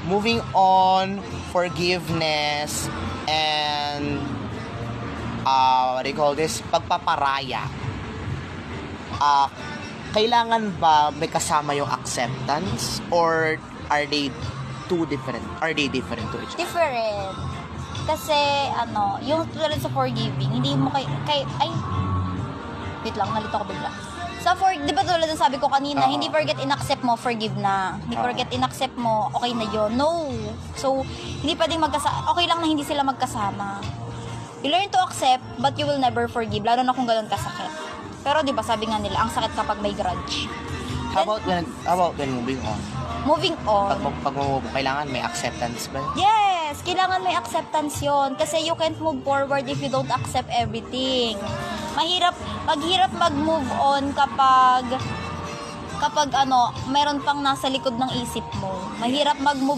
moving on, forgiveness, and what do you call this? Pagpaparaya. Kailangan ba may kasama yung acceptance or are they different to each other? Different. Kasi, yung tulad sa forgiving, hindi mo wait lang, nalito ko bigla. Di ba tulad ng sabi ko kanina, hindi forget in-accept mo, forgive na. Hindi forget in-accept mo, okay na yun. No. So, hindi pwedeng okay lang na hindi sila magkasama. You learn to accept, but you will never forgive, lalo na kung ganun kasakit. Pero di ba sabi nga nila, ang sakit kapag may grudge. How about when moving on? Moving on. Pag kailangan may acceptance ba? Yes, kailangan may acceptance yon kasi you can't move forward if you don't accept everything. Maghirap mag-move on kapag meron pang nasa likod ng isip mo. Mahirap mag-move